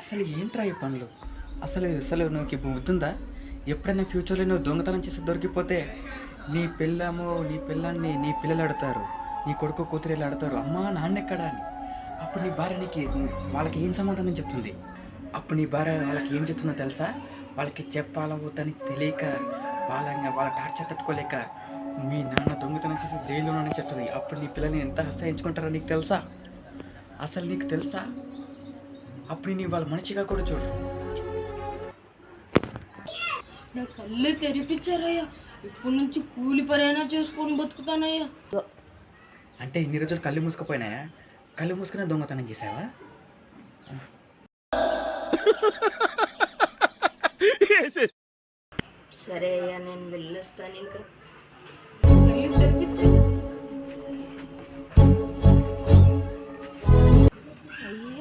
అసలు ఏంట్రా ఈ పనులు? అసలు నువ్వు బుద్ధి ఉందా? ఎప్పుడైనా ఫ్యూచర్లో నువ్వు దొంగతనం చేసి దొరికిపోతే నీ పిల్లాన్ని నీ పిల్లలు అడతారు, నీ కొడుకు కూతురు అడతారు, అమ్మా నాన్న ఎక్కడా అని. అప్పుడు నీ భార్య వాళ్ళకి ఏం సమాధానం చెప్తుంది? అప్పుడు నీ భార్య వాళ్ళకి ఏం చెప్తుందో తెలుసా? వాళ్ళకి చెప్పాలా వద్దని తెలియక వాళ్ళ టార్చర్ తట్టుకోలేక మీ నాన్న దొంగతనం చేసి జైల్లోనే చెప్తుంది. అప్పుడు నీ పిల్లల్ని ఎంత అసహించుకుంటారో నీకు తెలుసా? అసలు నీకు తెలుసా? అప్పుడు నీ వాళ్ళ మనిషిగా కూడా చూడు. నా కళ్ళు తెరిపించారయ్యా. ఇప్పటి నుంచి కూలి పనైనా చేసుకొని బతుకుతానయ్యా. అంటే ఇన్ని రోజులు కళ్ళు మూసుకుపోయినాయా? కళ్ళు మూసుకునే దొంగతనం చేసావా? సరే అయ్యా, నేను వెళ్ళొస్తాను. ఇంకా కళ్ళు తెరిపించా. అయ్యా